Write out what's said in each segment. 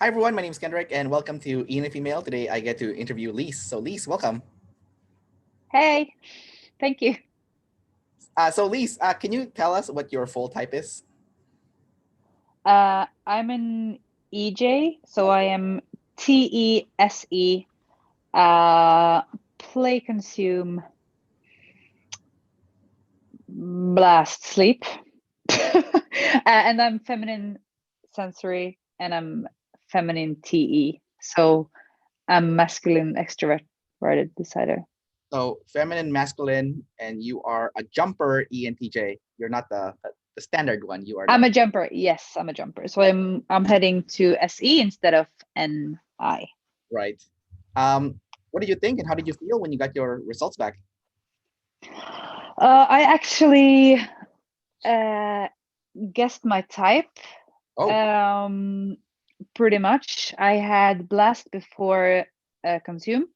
Hi everyone, my name is Kendrick and welcome to ENFP Mail. Today I get to interview Lise. So Lise, welcome. Hey, thank you. So Lise, can you tell us what your full type is? I'm an EJ, so I am TESE, play, consume, blast, sleep. And I'm feminine sensory and I'm feminine TE. So I'm masculine extroverted decider. So feminine, masculine, and you are a jumper ENTJ. You're not the standard one. You are I'm the a jumper. Yes, I'm a jumper. So I'm heading to SE instead of NI. right. What did you think and how did you feel when you got your results back? I actually guessed my type. Oh, Pretty much. I had blast before consume,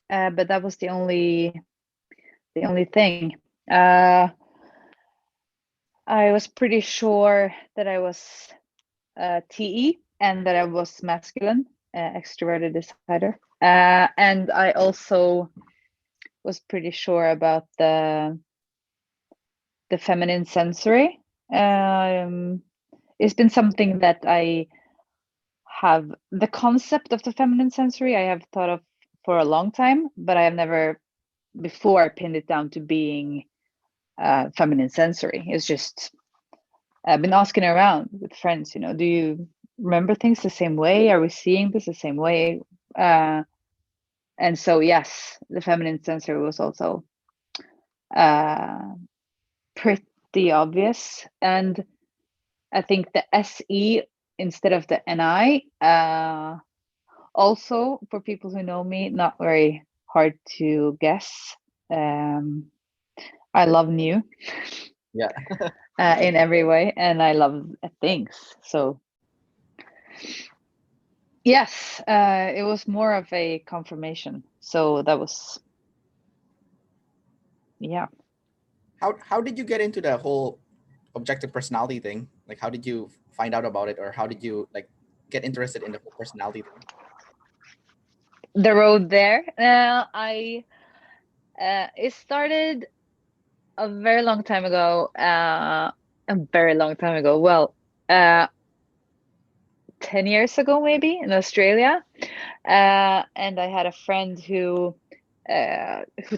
but that was the only thing. I was pretty sure that I was TE and that I was masculine, extroverted decider. And I also was pretty sure about the feminine sensory. It's been something that I have the concept of the feminine sensory I have thought of for a long time, but I have never before pinned it down to being feminine sensory. It's just I've been asking around with friends, do you remember things the same way? Are we seeing this the same way? And so yes, the feminine sensory was also uh, pretty obvious. And I think the SE instead of the NI, also for people who know me, not very hard to guess. I love new yeah. in every way, and I love things. So yes, it was more of a confirmation. So that was, yeah. How did you get into the whole objective personality thing? Like how did you find out about it or how did you like get interested in the whole personality thing? The road there, I it started a very long time ago. A very long time ago. Well, 10 years ago, maybe in Australia. And I had a friend who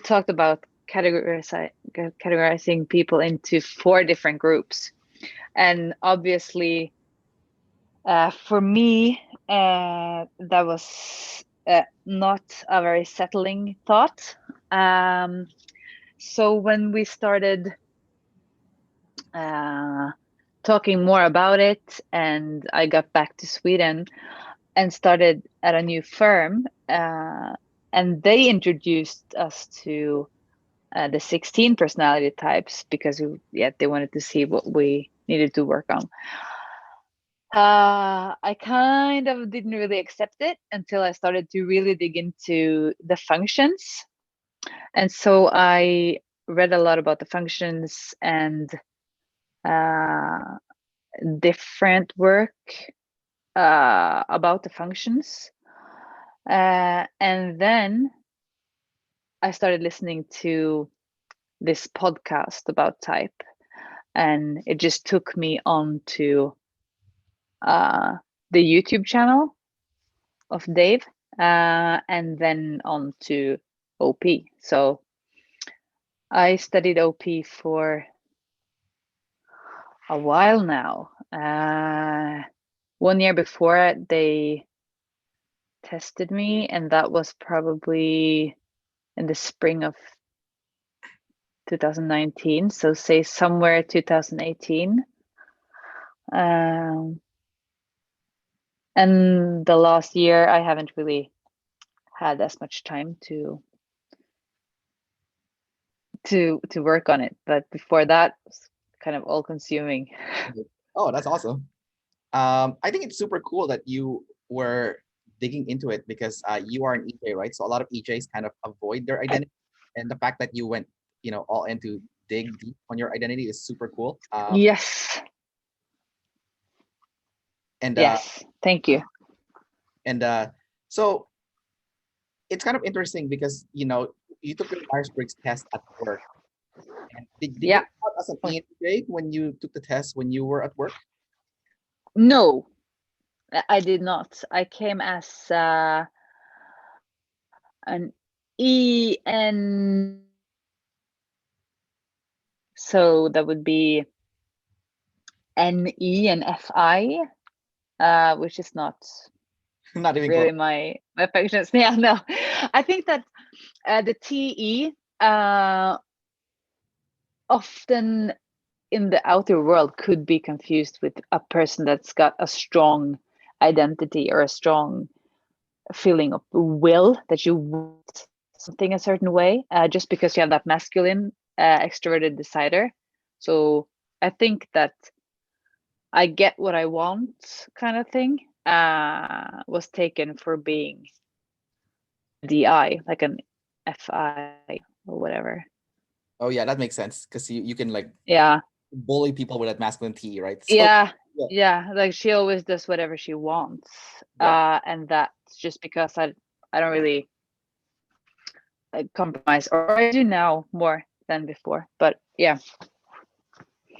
talked about categorizing people into 4 different groups. And obviously, for me, that was not a very settling thought. So when we started uh, talking more about it, and I got back to Sweden and started at a new firm, and they introduced us to the 16 personality types because they wanted to see what we needed to work on. I kind of didn't really accept it until I started to really dig into the functions. And so I read a lot about the functions and uh, different work about the functions. And then I started listening to this podcast about type, and it just took me on to uh, the YouTube channel of Dave, and then on to OP. So I studied OP for a while now. 1 year before they tested me, and that was probably in the spring of 2019. So say somewhere 2018. Um, and the last year, I haven't really had as much time to work on it. But before that, it was kind of all consuming. Oh, that's awesome. I think it's super cool that you were digging into it because you are an EJ, right? So a lot of EJs kind of avoid their identity, and the fact that you went, all into dig deep on your identity is super cool. Yes. And Yes, thank you. and so it's kind of interesting because you took your Myers-Briggs test at work. And did you Yeah. come out as an ENTJ when you took the test when you were at work? No, I did not. I came as an EN. So that would be NE and FI, which is not Not even really close. my affections. Yeah, no. I think that the TE often in the outer world could be confused with a person that's got a strong identity or a strong feeling of will that you want something a certain way, just because you have that masculine extroverted decider. So I think that I get what I want kind of thing was taken for being DI, like an FI or whatever. Oh yeah, that makes sense because you can like Yeah. bully people with that masculine T, right? So Yeah. yeah, Yeah. Like she always does whatever she wants. yeah. And that's just because I don't really compromise, or I do now more than before. But yeah.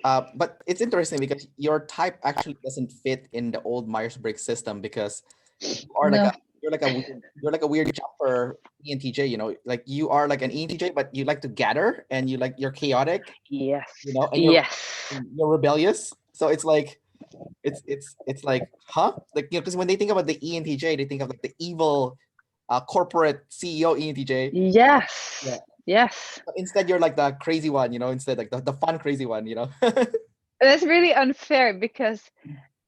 But it's interesting because your type actually doesn't fit in the old Myers-Briggs system because you are like No. a you're like a weird jumper ENTJ, like you are like an ENTJ, but you like to gather and you're chaotic, Yes. and Yes. you're rebellious. So it's like it's like, huh? Like, because when they think about the ENTJ, they think of like the evil corporate CEO ENTJ. Yeah. Yes. Yes. But instead you're like the crazy one, instead like the fun crazy one. That's really unfair because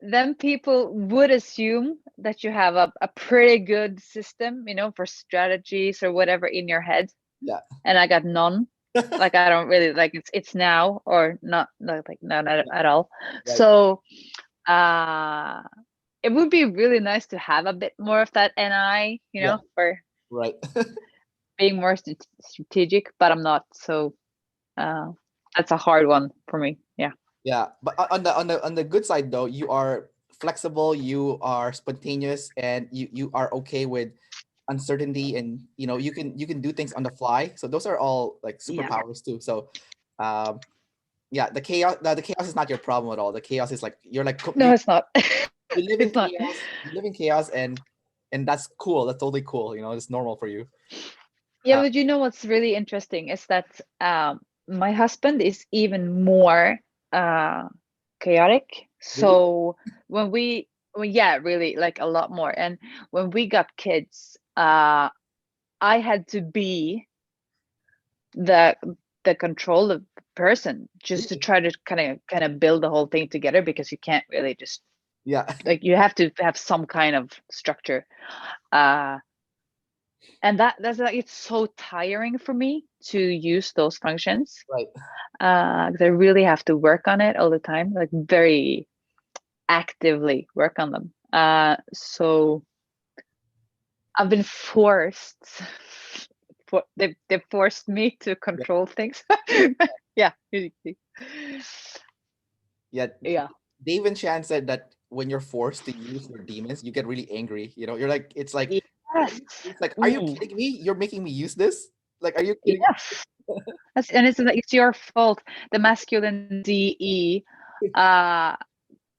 then people would assume that you have a pretty good system, for strategies or whatever in your head. Yeah. And I got none. Like I don't really like it's now or not like not at all. Right. So it would be really nice to have a bit more of that NI, Yeah. for Right. being more strategic, but I'm not. So that's a hard one for me. Yeah. Yeah, but on the good side though, you are flexible, you are spontaneous, and you are okay with uncertainty, and you can do things on the fly. So those are all like Yeah. superpowers too. So, um, yeah, the chaos is not your problem at all. The chaos is like you're like No, it's not. you live in It's not. chaos. You live in chaos, and that's cool. That's totally cool. It's normal for you. Yeah, Uh, but what's really interesting is that my husband is even more uh, chaotic. really? So yeah, really like a lot more. And when we got kids, I had to be the control of person just to Really? try to kind of build the whole thing together, because you can't really just Yeah. like you have to have some kind of structure. Uh, and that's like it's so tiring for me to use those functions, Right. 'cause I really have to work on it all the time, like very actively work on them. So I've been forced they've forced me to Yeah. control things. Yeah. Yeah. Yeah. Dave and Shan said that when you're forced to use your demons, you get really angry. You're like, Yes. it's like, are you Mm. kidding me? You're making me use this? Like, are you kidding? Yes. And it's like it's your fault. The masculine DE uh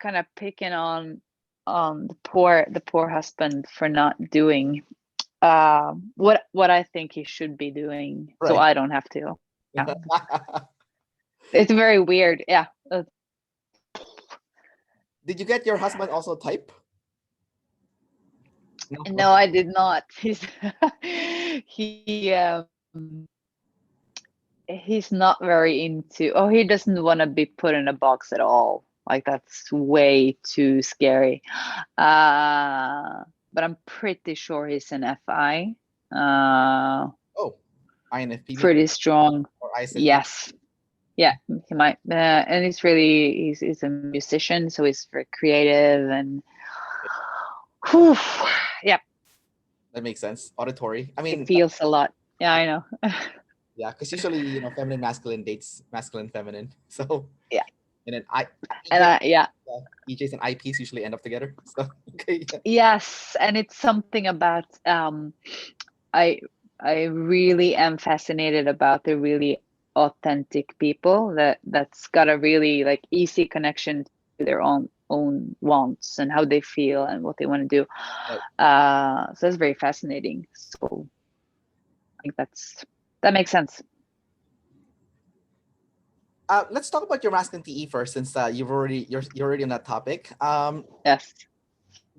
kind of picking on the poor husband for not doing what I think he should be doing, so Right. I don't have to. Yeah. It's very weird. Yeah. Did you get your husband also type? No. No, I did not. He he's not very into, he doesn't want to be put in a box at all. Like that's way too scary. But I'm pretty sure he's an FI. Oh, INFP maybe, Pretty strong. or ISFP. Yes. Yeah, he might. And he's a musician, so he's very creative and whew, yeah, That makes sense. Auditory. I he mean, feels a lot. Yeah, I know. yeah, because usually, feminine masculine dates masculine feminine. So Yeah. And then And yeah. EJs and IPs usually end up together. So okay, yeah. Yes, and it's something about I I really am fascinated about the really authentic people that's got a really like easy connection to their own wants and how they feel and what they want to do. Right. So it's very fascinating. So I think that makes sense. Let's talk about your masculine TE first, since you're already on that topic. Yes.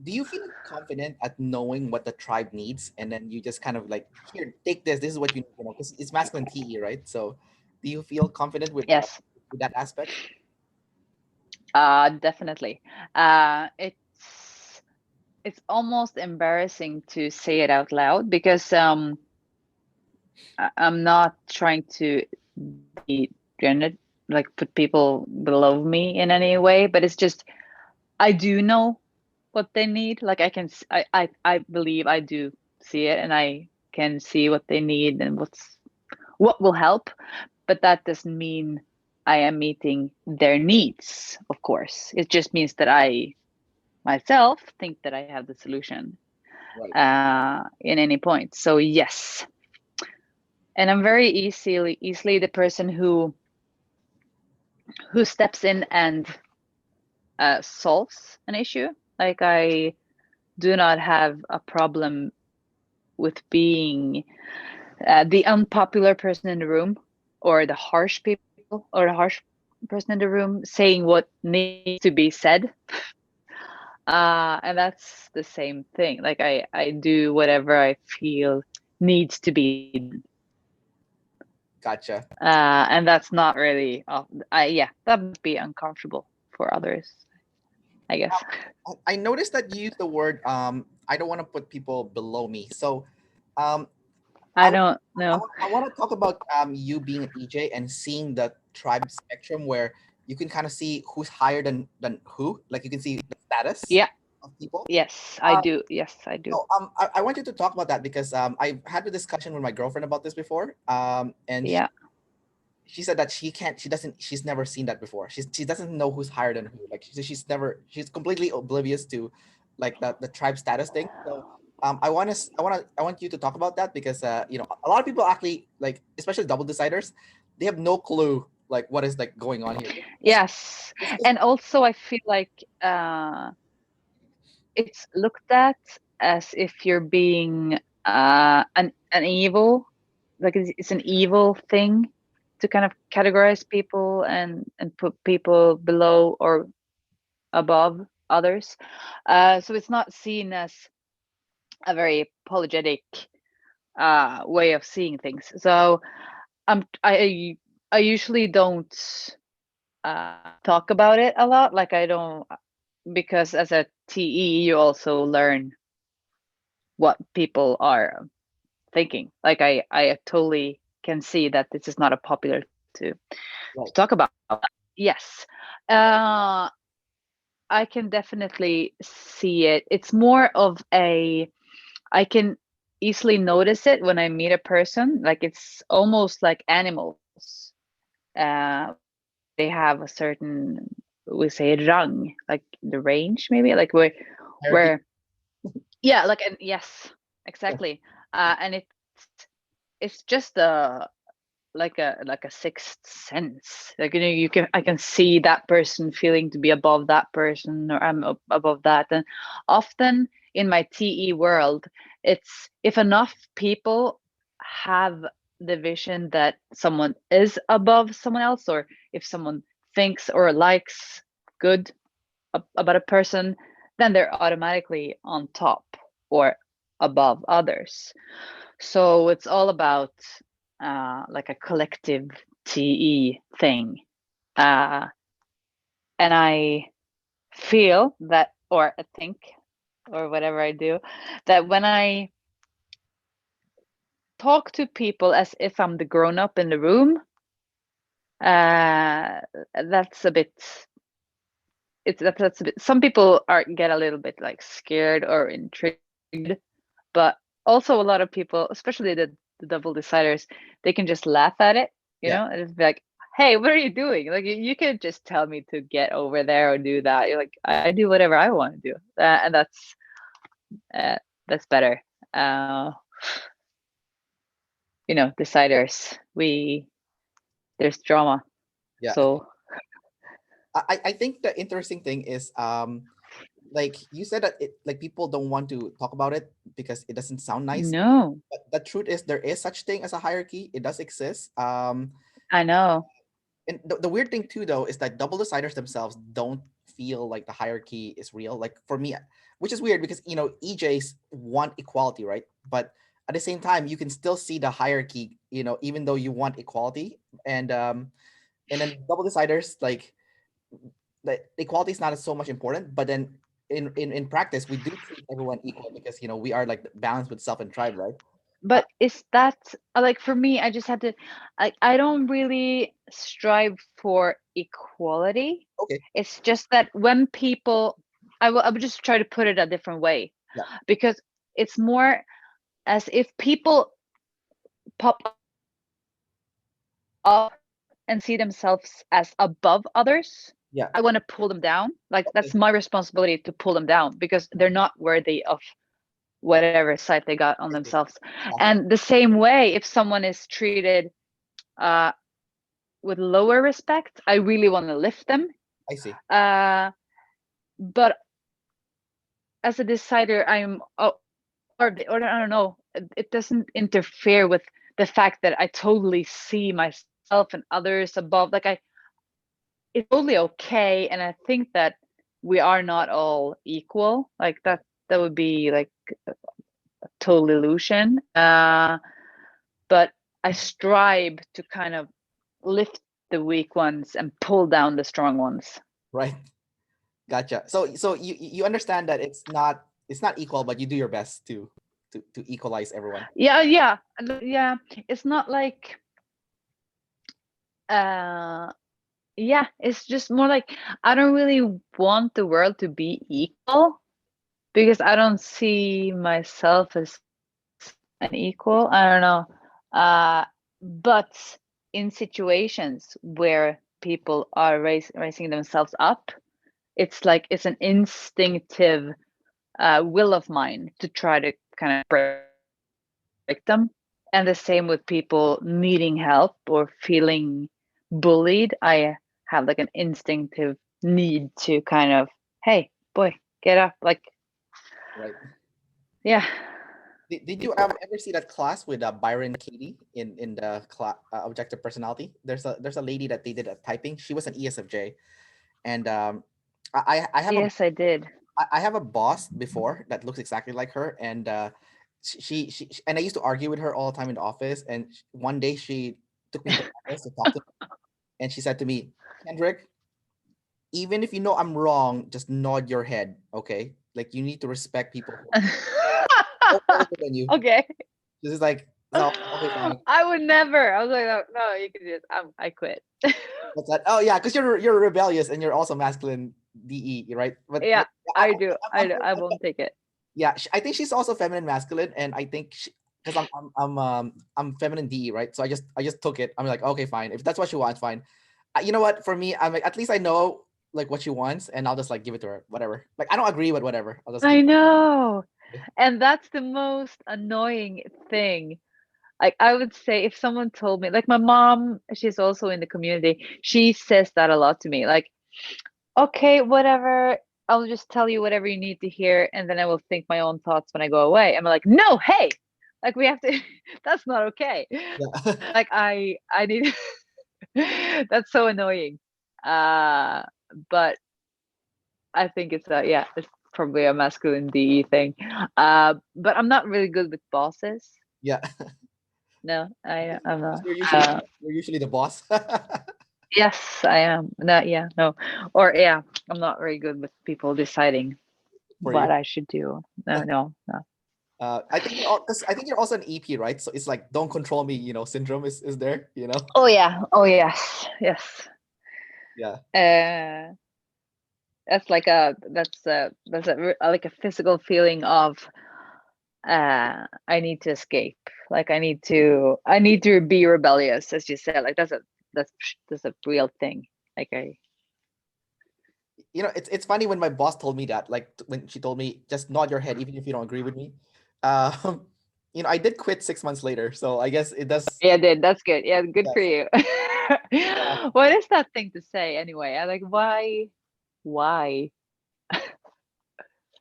Do you feel confident at knowing what the tribe needs, and then you just kind of like, here, take this. This is what you need, because it's masculine TE, right? So, do you feel confident Yes. with that aspect? Definitely. It's almost embarrassing to say it out loud because I'm not trying to be gender, like put people below me in any way, but it's just I do know what they need. Like I can, I believe I do see it, and I can see what they need and what will help. But that doesn't mean I am meeting their needs. Of course, it just means that I myself think that I have the solution Right. in any point. So yes, and I'm very easily the person who steps in and solves an issue. Like I do not have a problem with being the unpopular person in the room, or the harsh people, or the harsh person in the room saying what needs to be said. And that's the same thing. Like I do whatever I feel needs to be done. Gotcha. And that's not really yeah, that would be uncomfortable for others, I guess. I noticed that you use the word. I don't want to put people below me. So, um, I don't know. I want to talk about you being an EJ and seeing the tribe spectrum, where you can kind of see who's higher than who. Like you can see the status Yeah. of people. Yes, I do. Yes, I do. So I want you to talk about that, because I've had a discussion with my girlfriend about this before. And Yeah. she said that she's never seen that before. She doesn't know who's higher than who. Like she's completely oblivious to like the tribe status thing. So I want you to talk about that, because a lot of people actually, like, especially double deciders, they have no clue like what is like going on here. Yes. And also I feel like it's looked at as if you're being an evil, like it's an evil thing to kind of categorize people and put people below or above others. So it's not seen as a very apologetic way of seeing things. So I usually don't talk about it a lot. Like I don't, because as a TE you also learn what people are thinking. Like I totally can see that this is not a popular to Right. talk about. Yes. Uh I can definitely see it. It's more of I can easily notice it when I meet a person. Like it's almost like animals. They have a certain, we say rang, like the range maybe, like Hierarchy. where yeah, like, and yes, exactly. And it's just a like a sixth sense. Like you can I can see that person feeling to be above that person, or I'm above that. And often in my TE world, it's if enough people have the vision that someone is above someone else, or if someone thinks or likes good about a person, then they're automatically on top or above others. So it's all about like a collective TE thing. Uh, and I feel that, or I think, or whatever I do, that when I talk to people as if I'm the grown up in the room, that's a bit. That's a bit. Some people are get a little bit like scared or intrigued, but also a lot of people, especially the double deciders, they can just laugh at it, Yeah. and it's like, hey, what are you doing? Like you could just tell me to get over there or do that. You're like, I do whatever I want to do, and that's better. Uh, deciders, there's drama. Yeah. So I think the interesting thing is like you said that like people don't want to talk about it because it doesn't sound nice. no, But the truth is there is such thing as a hierarchy. It does exist. I know. And the weird thing too though is that double deciders themselves don't feel like the hierarchy is real. Like for me, which is weird because EJs want equality, right? But at the same time, you can still see the hierarchy, even though you want equality. And then double deciders, like equality is not so much important, but then in practice we do treat everyone equal because we are like balanced with self and tribe, right? uh, But is that like for me? I just had to. I don't really strive for equality. okay. It's just that when people, I will just try to put it a different way, Yeah. because it's more as if people pop up and see themselves as above others. Yeah. I want to pull them down. Like Okay. that's my responsibility to pull them down because they're not worthy of whatever site they got on I see. themselves. Awesome. And the same way, if someone is treated uh, with lower respect, I really want to lift them. I see. But as a decider, or I don't know, it doesn't interfere with the fact that I totally see myself and others above. Like it's totally okay, and I think that we are not all equal. Like that would be like a total illusion. But I strive to kind of lift the weak ones and pull down the strong ones. Right. Gotcha. So you understand that it's not equal, but you do your best to equalize everyone. Yeah. It's not like uh yeah, it's just more like I don't really want the world to be equal because I don't see myself as an equal. I don't know. But in situations where people are raising themselves up, it's like it's an instinctive will of mine to try to kind of break them. And the same with people needing help or feeling bullied. I have like an instinctive need to kind of, hey, boy, get up. Like, Right. yeah. Did you ever see that class with Byron Katie in the objective personality? There's a lady that they did a typing. She was an ESFJ, and I have a Yes, I did. I have a boss before that looks exactly like her, and and I used to argue with her all the time in the office. And one day she took me to the office to talk to me, and she said to me, Kendrick, even if you know I'm wrong, just nod your head, okay? Like you need to respect people who are older than you. Okay. This is like, so okay, fine. I would never. I was like, no, no, you can just, I quit. What's that? Oh yeah, because you're rebellious and you're also masculine DE, right? Yeah, But I, I do. I'm, I won't take it. yeah, I think she's also feminine masculine, and I think because I'm feminine DE, right? So I just took it. I'm like, okay, fine. If that's what she wants, fine. You know what? For me, I'm like, at least I know like what she wants, and I'll just like give it to her, whatever. Like I don't agree with whatever. I'll just give I know. it. And that's the most annoying thing. Like I would say if someone told me, like my mom, she's also in the community, she says that a lot to me. Like, okay, whatever, I'll just tell you whatever you need to hear, and then I will think my own thoughts when I go away. I'm like, no, hey, like we have to, that's not okay. Yeah. Like I need that's so annoying. Uh, but I think it's probably a masculine DE thing. But I'm not really good with bosses. Yeah. No, I'm not. You're usually you're usually the boss. Yes, I am. No, yeah, no, or yeah, I'm not very good with people deciding For you. what I should do. No, no, no. I think you're because I think you're also an EP, right? So it's like don't control me, syndrome is there, Oh yeah. Oh yes. Yes. Yeah. Uh, that's like a physical feeling of I need to escape. Like I need to be rebellious, as you said. Like that's a that's a real thing. Like it's funny when my boss told me that, like when she told me just nod your head even if you don't agree with me. Um, I did quit 6 months later, so I guess it does. yeah, did that's good. Yeah, good for Yes, you. yeah. What is that thing to say anyway? I like why?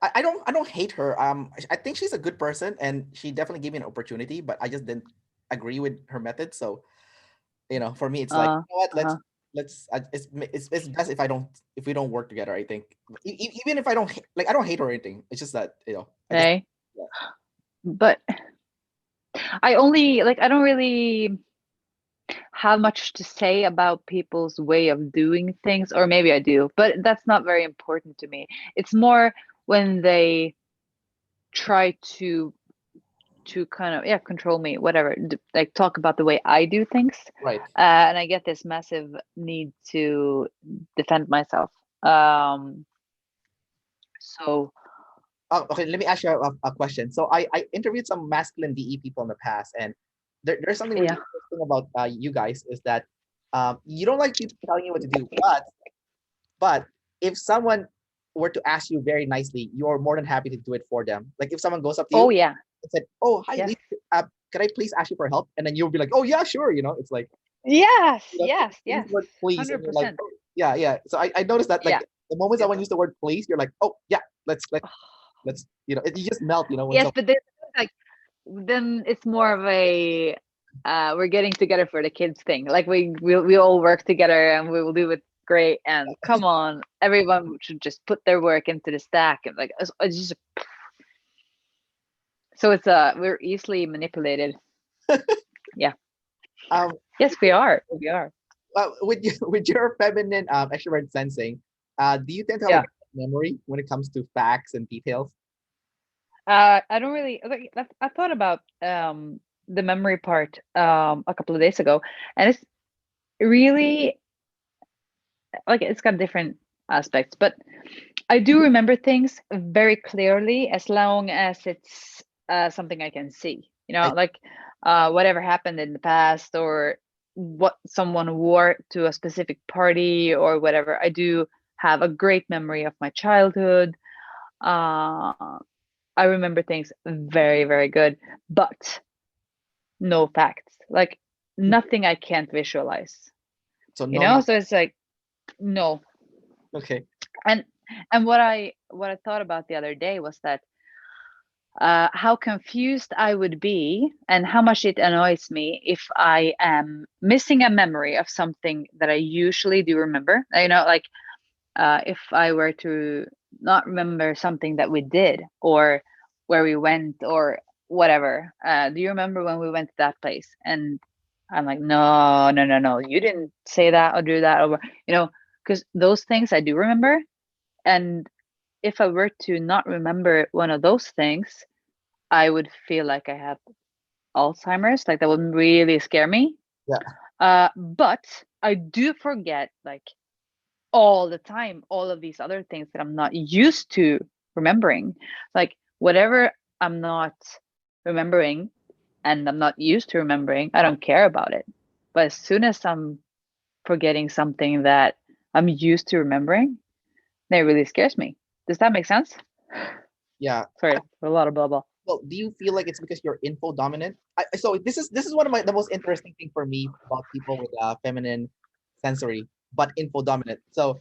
I don't hate her. I think she's a good person, and she definitely gave me an opportunity, but I just didn't agree with her method. So for me, it's like, you know what? Uh-huh. It's best if we don't work together. I think even if I don't like, I don't hate her or anything. It's just that I just Right? yeah. But I don't really have much to say about people's way of doing things, or maybe I do, but that's not very important to me. It's more when they try to kind of, yeah, control me, whatever, like talk about the way I do things. Right. And I get this massive need to defend myself. So Oh, okay. Let me ask you a question. So I interviewed some masculine DE people in the past, and there's something really yeah. interesting about you guys is that you don't like people telling you what to do, but if someone were to ask you very nicely, you're more than happy to do it for them. Like if someone goes up to you Oh yeah. and said, "Oh, hi, Yes. Lise, can I please ask you for help?" And then you'll be like, "Oh yeah, sure." It's like Yes. you use Yes. the word please, and you're like, 100%. "Oh yeah, yeah." So I noticed that, like, Yeah. the moment someone used the word please, you're like, "Oh yeah, let's you just melt, when Yes, someone. but then like then it's more of a we're getting together for the kids thing. Like we all work together and we will do it great. And come on, everyone should just put their work into the stack. And like it's just so it's we're easily manipulated. Yeah. um Yes, we are. We are. with your feminine extrovert sensing, do you tend to have a Yeah. good memory when it comes to facts and details? I don't really like I thought about the memory part a couple of days ago, and it's really like it's got different aspects, but I do remember things very clearly as long as it's something I can see. I Like whatever happened in the past or what someone wore to a specific party or whatever. I do have a great memory of my childhood. Uh, I remember things very, very good, but no facts. Like nothing I can't visualize. so no, not So it's like no. okay. And what I thought about the other day was that how confused I would be and how much it annoys me if I am missing a memory of something that I usually do remember. Like if I were to not remember something that we did or where we went or whatever. Do you remember when we went to that place? And I'm like, no, no, no, no, you didn't say that or do that, or because those things I do remember. And if I were to not remember one of those things, I would feel like I have Alzheimer's. Like that would really scare me. Yeah. But I do forget like all the time all of these other things that I'm not used to remembering. Like whatever I'm not remembering and I'm not used to remembering, I don't care about it. But as soon as I'm forgetting something that I'm used to remembering, that really scares me. Does that make sense? Yeah. Sorry for a lot of blah blah. Well, do you feel like it's because you're info dominant? So this is one of the most interesting thing for me about people with feminine sensory, but info dominant. So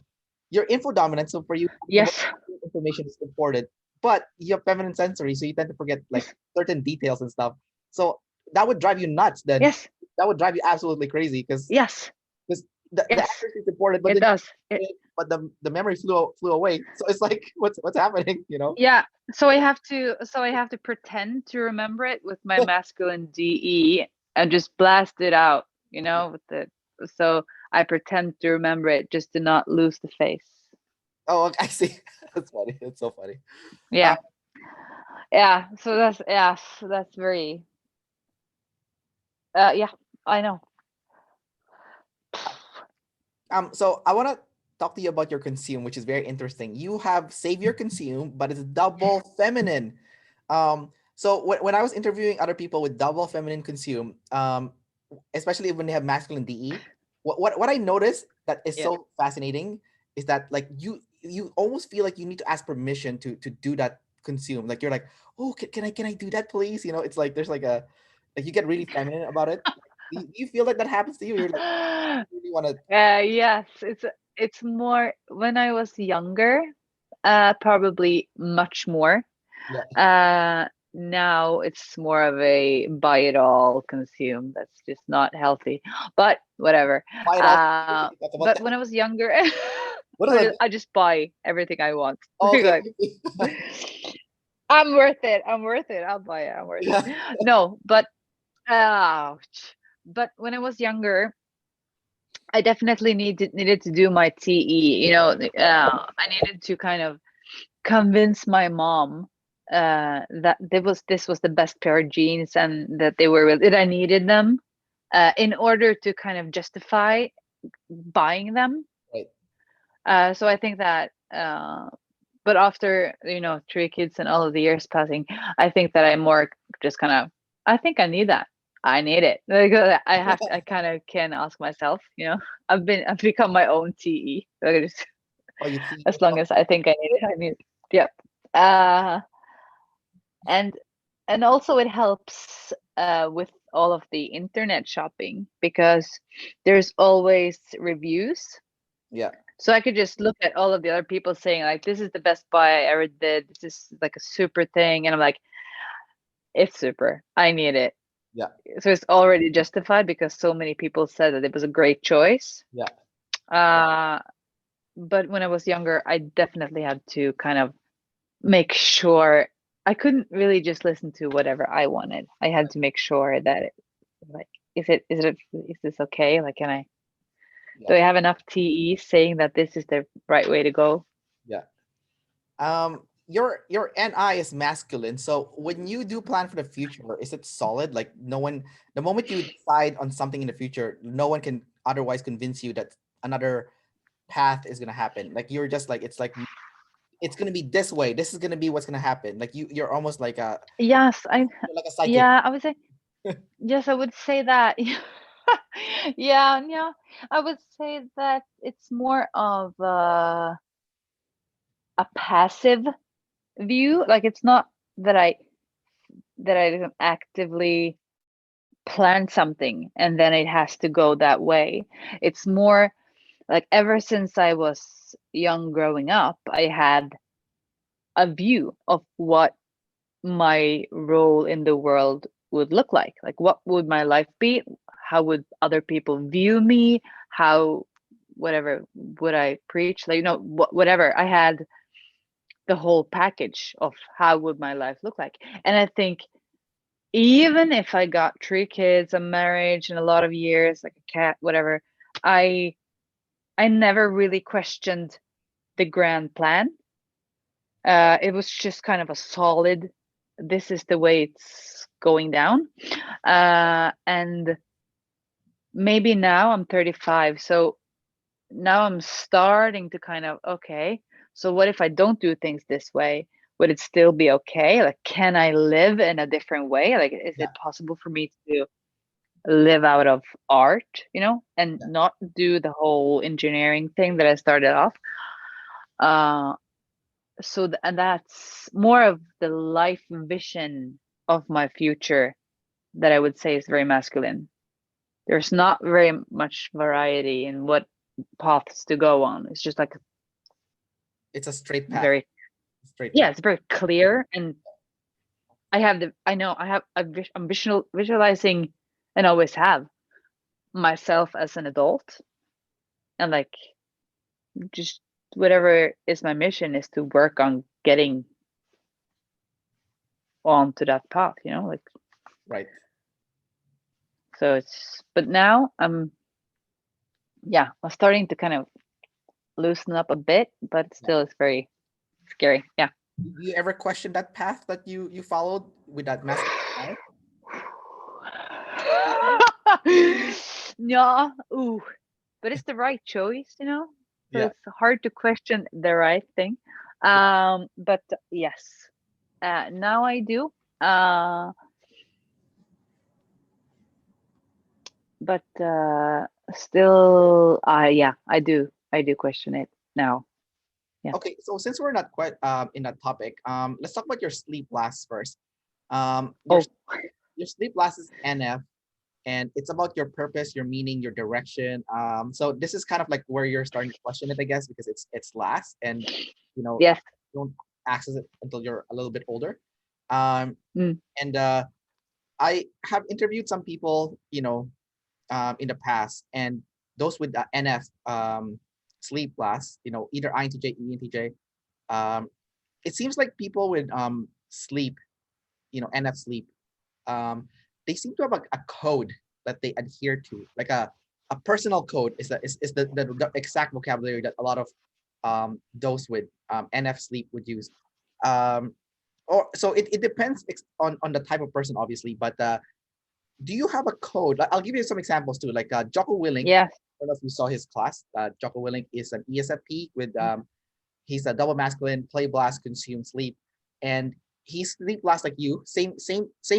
you're info dominant, so for you, the most Yes. information is important, but you have feminine sensory, so you tend to forget like certain details and stuff. So that would drive you nuts. Then Yes. that would drive you absolutely crazy Yes. because the Yes. accuracy is important, but It then does. the memory flew away. So it's like what's happening? Yeah. So I have to pretend to remember it with my masculine DE and just blast it out, with the so I pretend to remember it just to not lose the face. Oh, I see. That's funny. That's so funny. Yeah. Yeah. So that's very yeah, I know. So I want to talk to you about your consume, which is very interesting. You have savior consume, but it's double feminine. So when I was interviewing other people with double feminine consume, especially when they have masculine DE, what I noticed that is Yeah. so fascinating is that like you almost feel like you need to ask permission to do that consume. Like you're like, oh, can I do that, please? You know, it's like there's like a like you get really feminine about it. Do you feel like that happens to you? You're like, you really want to. Yes, it's more when I was younger, probably much more. Yeah, Now it's more of a buy it all, consume. That's just not healthy, but whatever. buy it all. We can talk about But that. when I was younger, What is that? I just buy everything I want. Oh, okay. Like, I'm worth it. I'm worth it. I'll buy it. I'm worth it. Yeah, No, but ouch. But when I was younger, I definitely needed to do my TE. I needed to kind of convince my mom that this was the best pair of jeans and that that I needed them in order to kind of justify buying them. right. So I think that but after 3 kids and all of the years passing, I think that I'm more just kind of, I think I need that. I need it. Like, I kind of can ask myself, I've become my own TE. Like, Oh, you see as long yourself. as I think I need it, I need it. Yep. Uh, and and also it helps with all of the internet shopping because there's always reviews. Yeah, So I could just look at all of the other people saying like, this is the best buy I ever did. This is like a super thing. And I'm like, it's super. I need it. yeah, So it's already justified because so many people said that it was a great choice. yeah, Uh, but when I was younger, I definitely had to kind of make sure I couldn't really just listen to whatever I wanted. I had to make sure that like, is this okay? Like, do yeah, I have enough TE saying that this is the right way to go? yeah. Your NI is masculine. So when you do plan for the future, is it solid? Like no one, the moment you decide on something in the future, no one can otherwise convince you that another path is gonna happen. Like you're just like it's gonna be this way. This is gonna be what's gonna happen. Like you're almost Yes, you're like a psychic. yeah, I would say, yes, I would say that. Yeah, yeah, I would say that it's more of a passive view. Like it's not that I actively plan something and then it has to go that way. It's more like ever since I was young growing up, I had a view of what my role in the world would look like. Like, what would my life be? How would other people view me? How, whatever, would I preach? Like, whatever. I had the whole package of how would my life look like. And I think even if I got 3 kids, a marriage, and a lot of years, like a cat, whatever, I I never really questioned the grand plan. It was just kind of a solid, this is the way it's going down. And maybe now I'm 35, so now I'm starting to kind of, okay, so what if I don't do things this way? Would it still be okay? Like, can I live in a different way? Like, is Yeah, it possible for me to live out of art, and yeah. not do the whole engineering thing that I started off? Uh, and that's more of the life vision of my future that I would say is very masculine. There's not very much variety in what paths to go on. It's just like It's a straight path. very, Straight yeah, path. it's very clear. And I'm visualizing, and always have, myself as an adult, and like, just whatever is my mission is to work on getting onto that path, like, Right. so but now I'm starting to kind of loosen up a bit, but Yeah. still it's very scary. Yeah. Do you ever question that path that you followed with that masculine eye? Yeah, ooh, but it's the right choice, so Yeah. it's hard to question the right thing. But yes, now I do. uh but Still, yeah, I do question it now. Yeah. Okay, so since we're not quite in that topic, let's talk about your sleep last first. Your Oh, your sleep last is NF, and it's about your purpose, your meaning, your direction. So this is kind of like where you're starting to question it, I guess, because it's last, and yes. don't access it until you're a little bit older. Um, Mm. and I have interviewed some people, in the past, and those with the NF sleep class, either INTJ, ENTJ, um, it seems like people with sleep, NF sleep, um, they seem to have a code that they adhere to, like a personal code is the exact vocabulary that a lot of those with NF sleep would use. Um, or so it depends on the type of person, obviously, but do you have a code? Like, I'll give you some examples too. Like Jocko Willink, Yes. I don't know if you saw his class. Jocko Willink is an ESFP with Mm. he's a double masculine, play, blast, consume, sleep, and he sleep blast like you. Same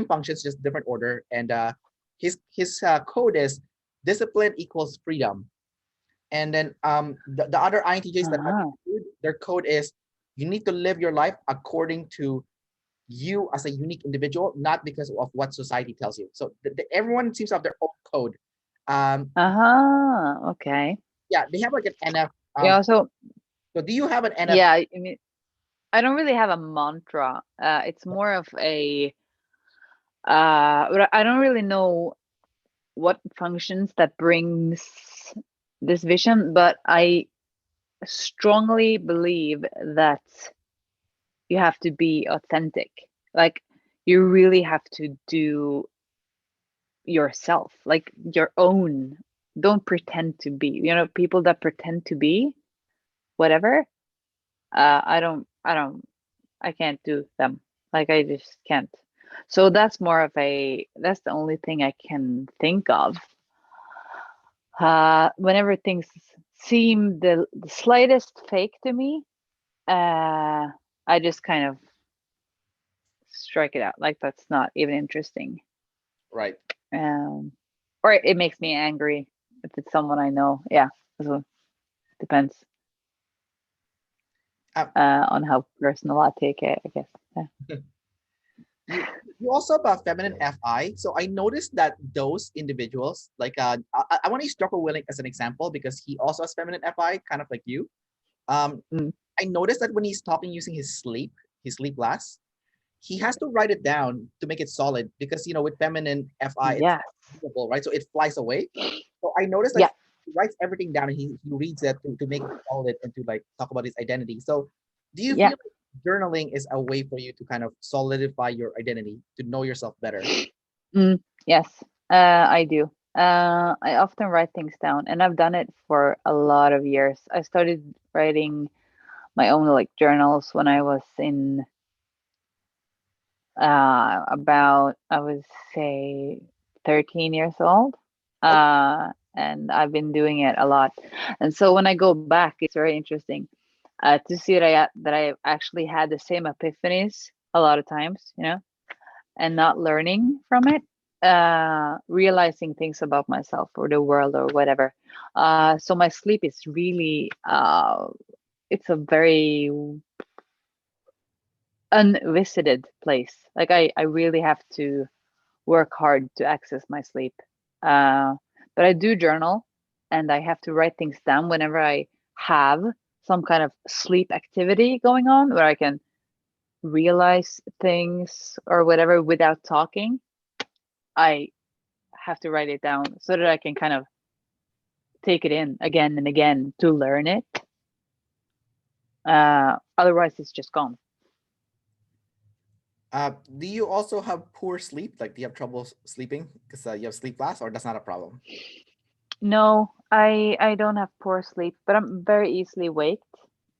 functions, just different order. And his code is discipline equals freedom. And then the other INTJs that I've Ah. interviewed, their code is you need to live your life according to you as a unique individual, not because of what society tells you. So everyone seems to have their own code. Uh-huh. Okay. Yeah, they have like an NF. Yeah. So So do you have an NF? yeah, I mean, I don't really have a mantra. It's more of a but I don't really know what functions that brings this vision, but I strongly believe that you have to be authentic. Like you really have to do yourself, like your own. Don't pretend to be. People that pretend to be whatever. I can't do them. Like I just can't. So that's the only thing I can think of. Whenever things seem the slightest fake to me, I just kind of strike it out. Like that's not even interesting. Right. Um, or it makes me angry if it's someone I know. Yeah, so it depends Uh, on how personal I take it, I guess. Yeah. you you also have a feminine FI. So I noticed that those individuals, like I want to use Jocko Willink as an example because he also has feminine FI, kind of like you. Um, Mm. I noticed that when he's talking using his sleep glass, he has to write it down to make it solid because with feminine FI it's Yeah. movable, right? So it flies away. So I noticed that Yeah. he writes everything down and he reads it to make it solid and to like talk about his identity. So do you Yeah. feel like journaling is a way for you to kind of solidify your identity, to know yourself better? Mm. Yes. I do. I often write things down, and I've done it for a lot of years. I started writing my own like journals when I was in about I would say 13 years old. Oh, And I've been doing it a lot. And so when I go back, it's very interesting to see that I actually had the same epiphanies a lot of times, and not learning from it, realizing things about myself or the world or whatever. So my sleep is really it's a very unvisited place. Like I really have to work hard to access my sleep. Uh, but I do journal, and I have to write things down whenever I have some kind of sleep activity going on where I can realize things or whatever without talking. I have to write it down so that I can kind of take it in again and again to learn it. Otherwise, it's just gone. do you also have poor sleep? Like, do you have trouble sleeping because you have sleep loss, or that's not a problem? No, I don't have poor sleep, but I'm very easily waked.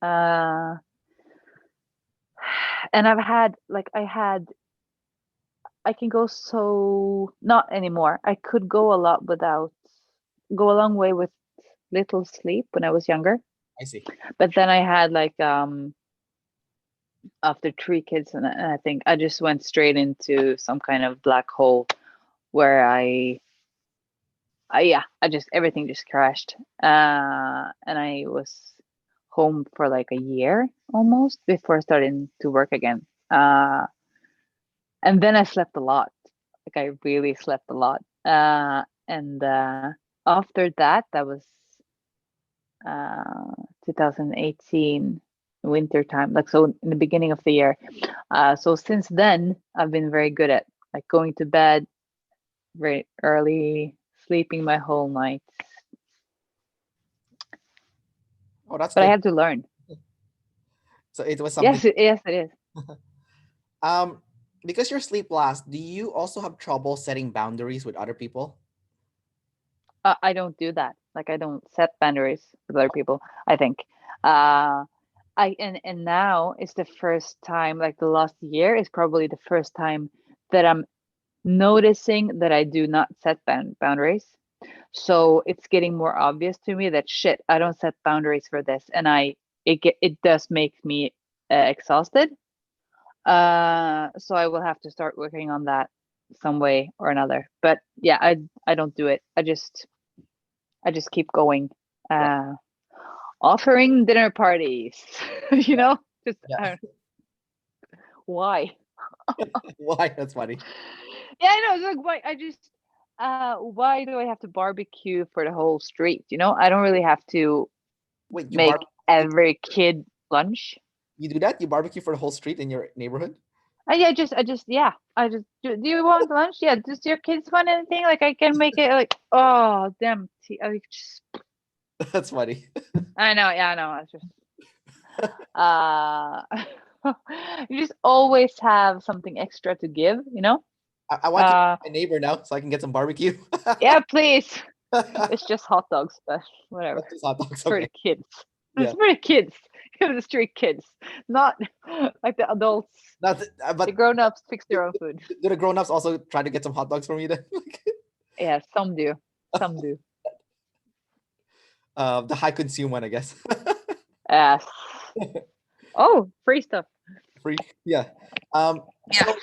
Uh, and I can go so not anymore. I could go a long way with little sleep when I was younger. I see. But then I had like after 3 kids, and I think I just went straight into some kind of black hole where yeah, everything just crashed. And I was home for like a year almost before starting to work again. And then I slept a lot. Like I really slept a lot. And after that, that was 2018 winter time. Like so in the beginning of the year. So since then, I've been very good at like going to bed very early, sleeping my whole night. Oh, that's But I good. had to learn. So it was something. Yes, it is. Um, because your sleep lasts, do you also have trouble setting boundaries with other people? I don't do that. Like I don't set boundaries with other people. I think. Uh, and now it's the first time. Like the last year is probably the first time that I'm noticing that I do not set boundaries. So it's getting more obvious to me that shit, I don't set boundaries for this, and it does make me exhausted. So I will have to start working on that some way or another. But yeah, I don't do it. I just keep going. Right. Uh, Offering dinner parties, you know, just Yeah. why? Why? That's funny. Yeah, I know. It's like why I just why do I have to barbecue for the whole street? You know, I don't really have to Wait, make every kid lunch. you do that? You barbecue for the whole street in your neighborhood? Yeah, yeah. Do you want lunch? Yeah. Does your kids want anything? Like I can make it. Like oh damn. That's funny. I know. Yeah, I know. It's just you just always have something extra to give. You know. I want you to be my neighbor now so I can get some barbecue. Yeah, please. It's just hot dogs, but whatever. That's just hot dogs. For the Okay. kids. It's Yeah. for the kids. The street kids, not like the adults. Not, The but grown-ups fix their own food. do the grown-ups also try to get some hot dogs from you then? Yeah, some do. Some do. The high consume one, I guess. Yes. Oh, free stuff. Free. Yeah. Yeah. So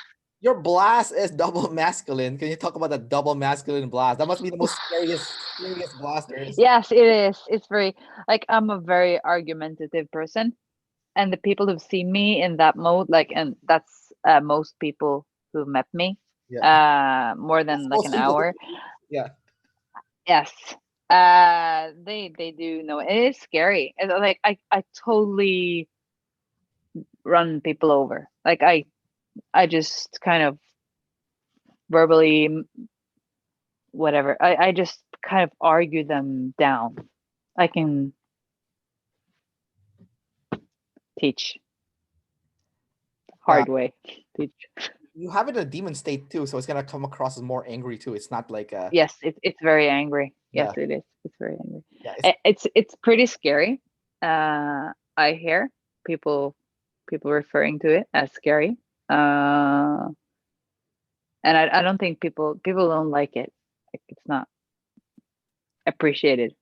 your blast is double masculine. Can you talk about the double masculine blast? That must be the most scariest blast there is. Yes, it is. It's very like I'm a very argumentative person, and the people who've seen me in that mode, like, and that's most people who've met me, Yeah. more That's than like most an people. hour. Yeah. Yes. They do know it is scary. It's like I totally run people over. Like I just kind of verbally whatever. I just kind of argue them down. I can teach Uh, hard way. Teach. you have it in a demon state too, so it's gonna come across as more angry too. It's not like Yes, it's very angry. Yes, yeah, it is. It's very angry. yeah. It's pretty scary. I hear people referring to it as scary. And I don't think people don't like it. Like it's not appreciated.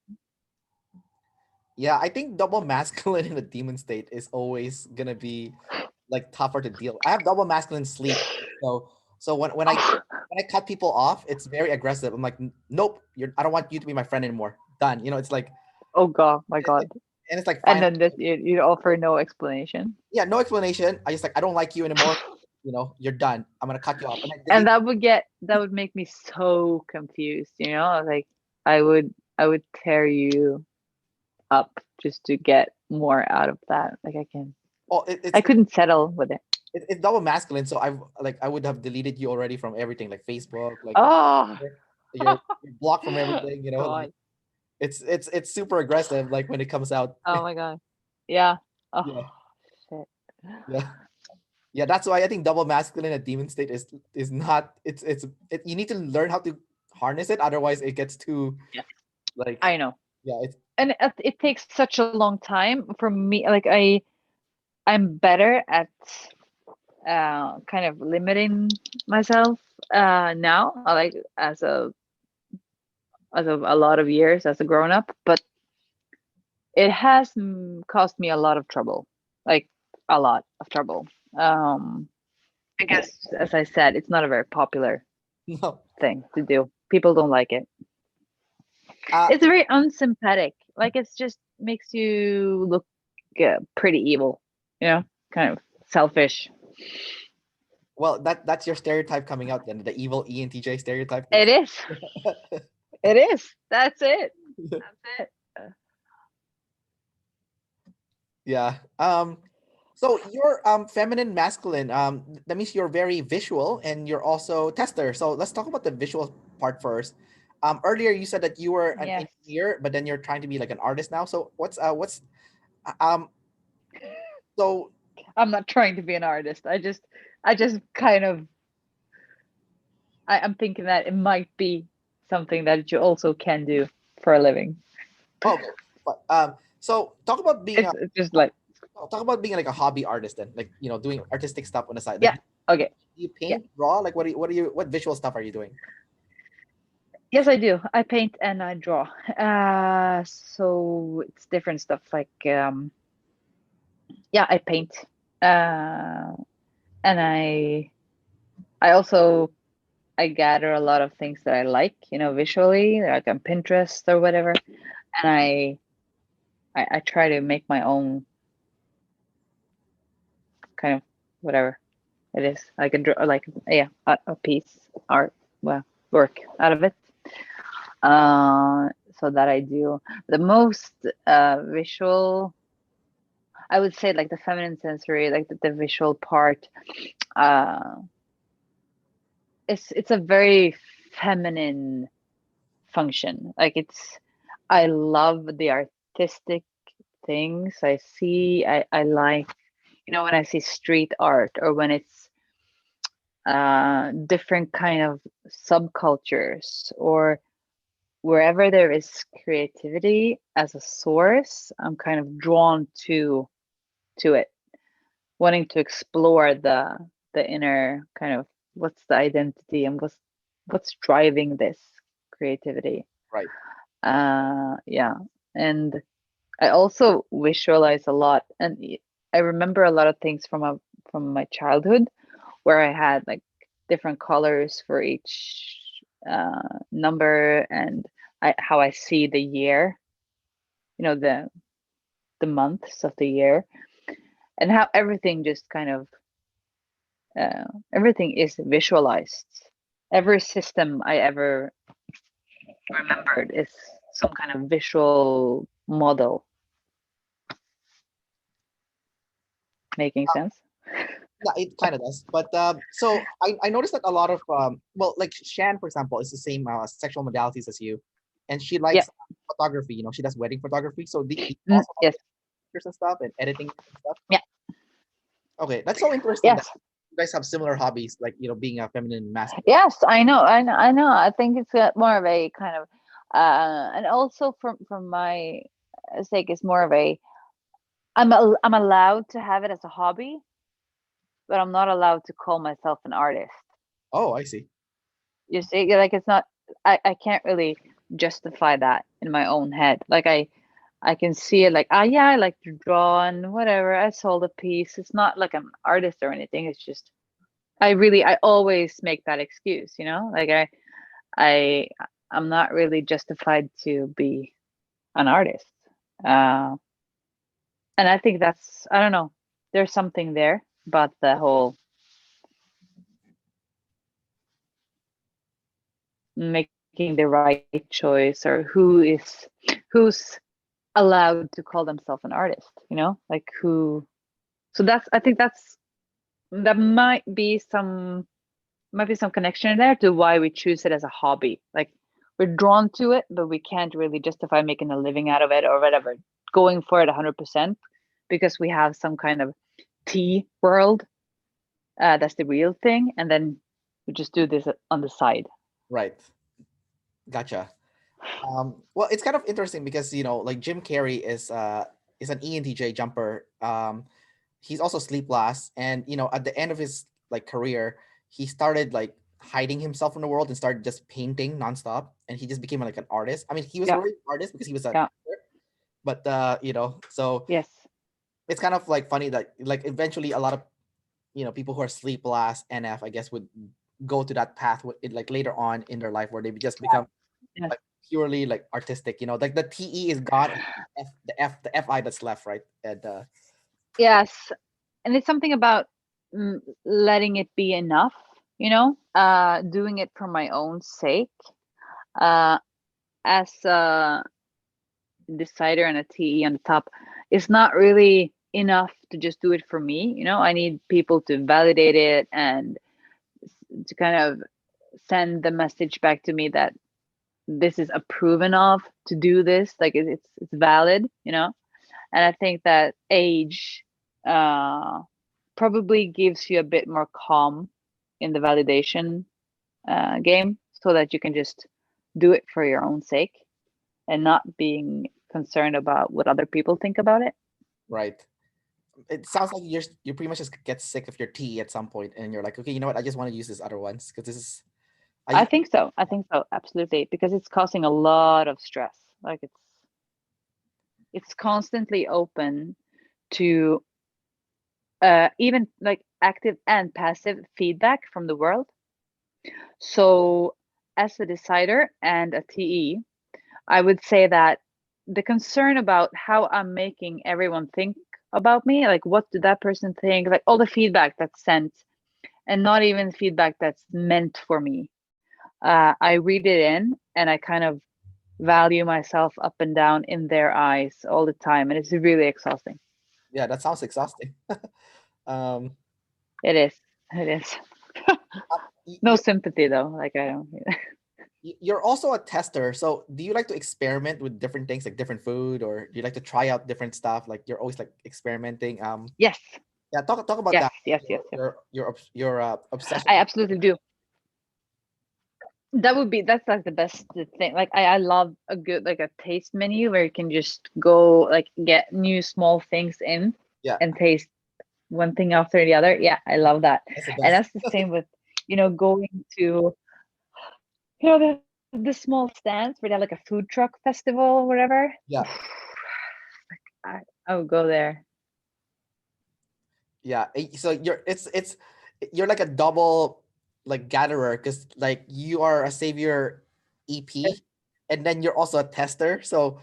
Yeah, I think double masculine in a demon state is always gonna be like tougher to deal. I have double masculine sleep, so when I cut people off, it's very aggressive. I'm like, Nope, I don't want you to be my friend anymore. Done. You know, it's like, Oh God, my God. and it's like And fine. then this you offer no explanation. Yeah, no explanation. I just like I don't like you anymore. You know, you're done. I'm gonna cut you off, and I And delete. that would make me so confused, you know? Like I would tear you up just to get more out of that. Like Oh, I couldn't settle with it. it's double masculine. So I would have deleted you already from everything, like Facebook, like Oh you're blocked from everything. You know, like God. it's super aggressive. Like when it comes out. Oh my God. Yeah. Oh Yeah, shit. yeah, yeah. That's why I think double masculine at demon state is not. You need to learn how to harness it. Otherwise, it gets too Yeah. like I know. yeah. It's And it takes such a long time for me. Like I'm better at kind of limiting myself now. Like as of a lot of years as a grown up, but it has caused me a lot of trouble. Like a lot of trouble. Because as I said, it's not a very popular no. thing to do. People don't like it. It's very unsympathetic. Like it's just makes you look pretty evil, kind of selfish. Well, that's your stereotype coming out then, the evil ENTJ stereotype. It is. It is. That's it. That's it. Yeah. So you're feminine masculine. That means you're very visual and you're also tester. So let's talk about the visual part first. Earlier you said that you were an Yes. engineer, but then you're trying to be like an artist now. So what's um so I'm not trying to be an artist. I just kind of I'm thinking that it might be something that you also can do for a living. okay. But so It's just like talk about being like a hobby artist then, like doing artistic stuff on the side. Like yeah. Okay. do you Yeah. paint, draw? Like what visual stuff are you doing? Yes, I do. I paint and I draw. So it's different stuff. Like yeah, I paint. And I also I gather a lot of things that I like, visually, like on Pinterest or whatever. And I try to make my own kind of whatever it is. I can draw like a piece art, well, work out of it. So that I do. The most visual, I would say, like the feminine sensory, like the visual part. It's a very feminine function. Like I love the artistic things I see. I like, when I see street art or when it's different kind of subcultures or wherever there is creativity as a source, I'm kind of drawn to it, wanting to explore the inner kind of what's the identity and what's driving this creativity. Right. Yeah. And I also visualize a lot, and I remember a lot of things from my childhood where I had like different colors for each number, and how I see the year, the months of the year, and how everything just kind of everything is visualized. Every system I ever remembered is some kind of visual model. Making sense? Yeah, it kind of does. But so I noticed that a lot of well, like Shan, for example, is the same sexual modalities as you, and she Yeah. likes photography. She does wedding photography. So do you also have Yes. pictures and stuff and editing and stuff? Yeah. Okay, that's so interesting that Yes. you guys have similar hobbies, like being a feminine and masculine. Yes, I know. I think it's more of a kind of and also from my sake, it's more of a I'm allowed to have it as a hobby, but I'm not allowed to call myself an artist. Oh, I see. You see, like it's not. I can't really justify that in my own head. Like I can see it like, yeah, I like to draw and whatever. I sold a piece. It's not like I'm an artist or anything. It's just I always make that excuse, like I'm not really justified to be an artist. And I think I don't know, there's something there about the whole making the right choice, or who's allowed to call themselves an artist, like who. So I think that might be some connection there to why we choose it as a hobby. Like we're drawn to it, but we can't really justify making a living out of it or whatever, going for it 100%, because we have some kind of T world. That's the real thing. And then we just do this on the side. Right. Gotcha. Well, it's kind of interesting because like Jim Carrey is an ENTJ jumper. He's also sleep last, and at the end of his like career, he started like hiding himself from the world and started just painting nonstop, and he just became like an artist. I mean, he was already an artist because he was a painter, but so yes, it's kind of like funny that like eventually a lot of people who are sleep last NF, I guess, would go to that path like later on in their life where they just become like purely like artistic, like the TE is gone, the FI that's left, right? And Yes, and it's something about letting it be enough, doing it for my own sake. As a decider and a TE on the top, it's not really enough to just do it for me. I need people to validate it and to kind of send the message back to me that this is approven of to do this, like it's valid. And I think that age probably gives you a bit more calm in the validation game, so that you can just do it for your own sake and not being concerned about what other people think about it. right. It sounds like you pretty much just get sick of your TE at some point, and you're like, okay, you know what? I just want to use this other ones because this is. I think so. I think so, absolutely, because it's causing a lot of stress. Like it's constantly open to even like active and passive feedback from the world. So as a decider and a TE, I would say that the concern about how I'm making everyone think about me, like what did that person think, like all the feedback that's sent, and not even feedback that's meant for me. I read it in and I kind of value myself up and down in their eyes all the time. And it's really exhausting. Yeah, that sounds exhausting. um, It is. It is. No sympathy though. Like I don't. You're also a tester. So do you like to experiment with different things, like different food, or do you like to try out different stuff? Like you're always like experimenting. Yes. Yeah, talk about Yes. that. Yes. Yes. Your obsession. I absolutely do. That's like the best thing. Like I love a good like a taste menu where you can just go like get new small things in Yeah, and taste one thing after the other. Yeah, I love that. that's the And best. that's the same with, going to, the small stands where they have like a food truck festival or whatever. Yeah, I would go there. yeah. So you're like a double like gatherer because like you are a savior EP, and then you're also a tester. So,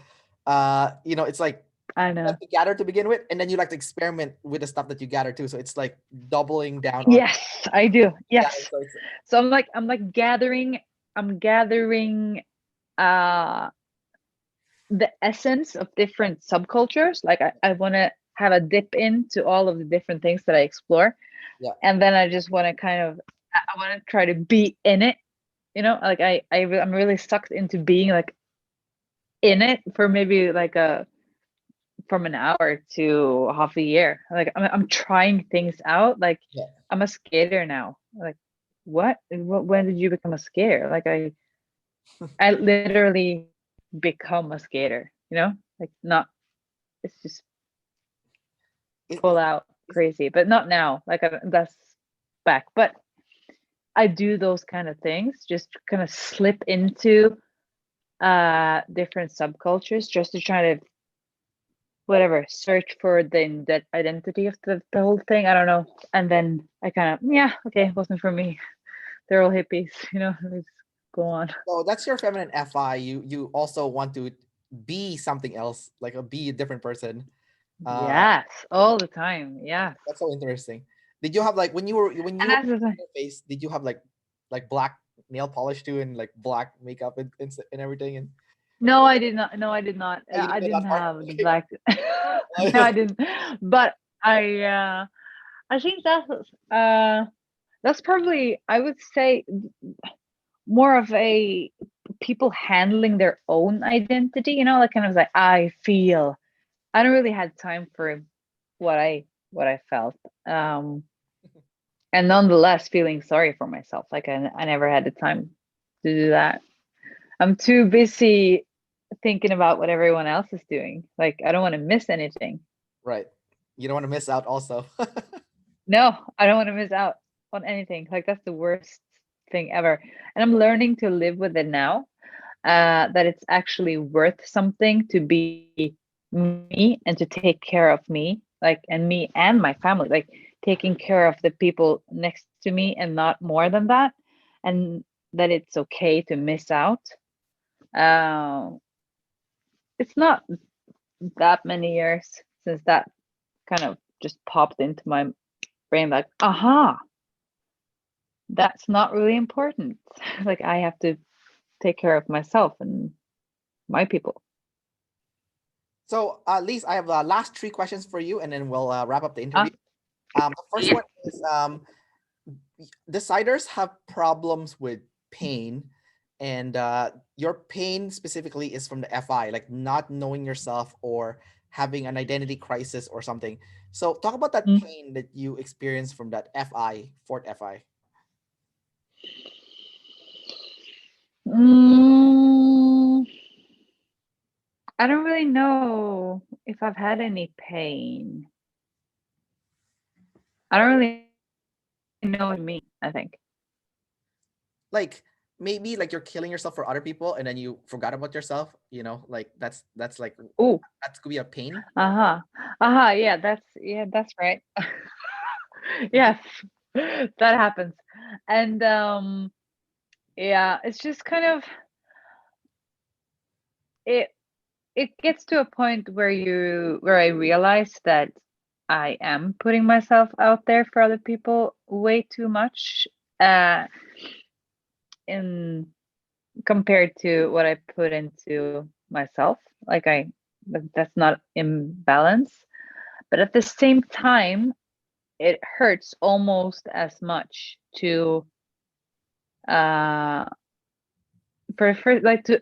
it's like I you know. like to gather to begin with, and then you like to experiment with the stuff that you gather too. So it's like doubling down on. Yes, I do. Yeah, Yes. so it's So I'm like gathering uh the essence of different subcultures. Like I want to have a dip into all of the different things that I explore, yeah, and then I just want to kind of I want to try to be in it. Like I'm really sucked into being like in it for maybe like from an hour to half a year. Like I'm trying things out. Like yeah. I'm a skater now. Like what? When did you become a skater? Like I literally become a skater. Like not. It's just It, full it, out it's, crazy, but not now. Like that's back. But I do those kind of things. Just kind of slip into different subcultures just to try to whatever search for that identity of the whole thing. I don't know. And then I kind of okay, it wasn't for me. They're all hippies. Let's go on. so that's your feminine FI. You also want to be something else, like be a different person. Yes, all the time. Yes. That's so interesting. Did you have like when you were And that's the thing. your face? Did you have like black nail polish too, and like black makeup and everything? And No, I did not. No, I did not. oh, you I didn't go didn't that far. have the Okay. black. No, I didn't. But I think that's probably, I would say, more of a people handling their own identity. Like kind of like I feel. I don't really had time for what I felt. And nonetheless, feeling sorry for myself. Like I never had the time to do that. I'm too busy thinking about what everyone else is doing. Like I don't want to miss anything. Right. You don't want to miss out also. No, I don't want to miss out on anything. Like that's the worst thing ever. And I'm learning to live with it now. That it's actually worth something to be me and to take care of me, like, and me and my family, like taking care of the people next to me and not more than that. And that it's okay to miss out. It's not that many years since that kind of just popped into my brain, like, aha, that's not really important. Like, I have to take care of myself and my people. So, Lise, I have last 3 questions for you, and then we'll wrap up the interview. The first one is, deciders have problems with pain, and your pain specifically is from the FI, like not knowing yourself or having an identity crisis or something. So talk about that pain that you experience from that FI, fourth FI. I don't really know if I've had any pain. I don't really know what it means, I think. Like maybe like you're killing yourself for other people and then you forgot about yourself, like that's like, Oh, that could be a pain. yeah, that's right. Yes, that happens. And yeah, it's just kind of, it gets to a point where I realize that I am putting myself out there for other people way too much, in compared to what I put into myself. Like, that's not in balance. But at the same time, it hurts almost as much to for like to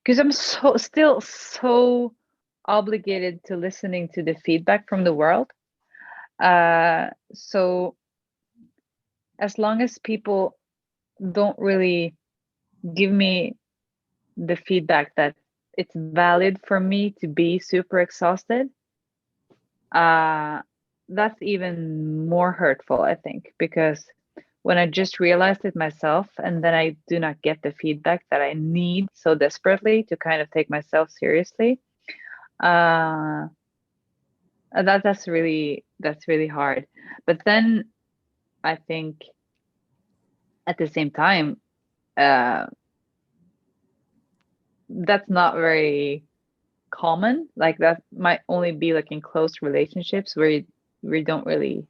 because I'm still so obligated to listening to the feedback from the world. So as long as people don't really give me the feedback that it's valid for me to be super exhausted, that's even more hurtful, I think, because when I just realized it myself and then I do not get the feedback that I need so desperately to kind of take myself seriously, that's really hard. But then I think at the same time, that's not very common. Like, that might only be like in close relationships where you don't really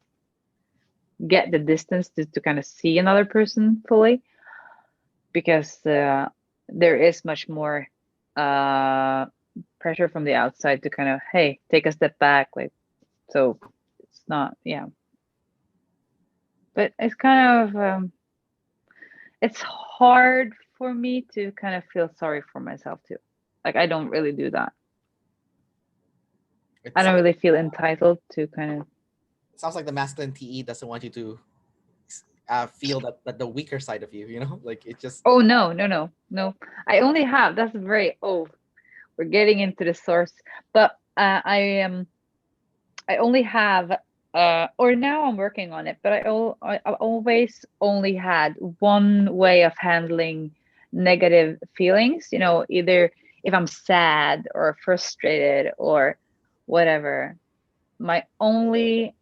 get the distance to kind of see another person fully, because there is much more pressure from the outside to kind of, hey, take a step back, like, so it's not, yeah. But it's kind of it's hard for me to kind of feel sorry for myself too. Like, I don't really do that. I don't really feel entitled to kind of. It sounds like the masculine TE doesn't want you to feel that the weaker side of you, like it just. Oh, no. I only have, that's very, we're getting into the source, but I only have, or now I'm working on it, but I always only had one way of handling negative feelings, either if I'm sad or frustrated or whatever. My only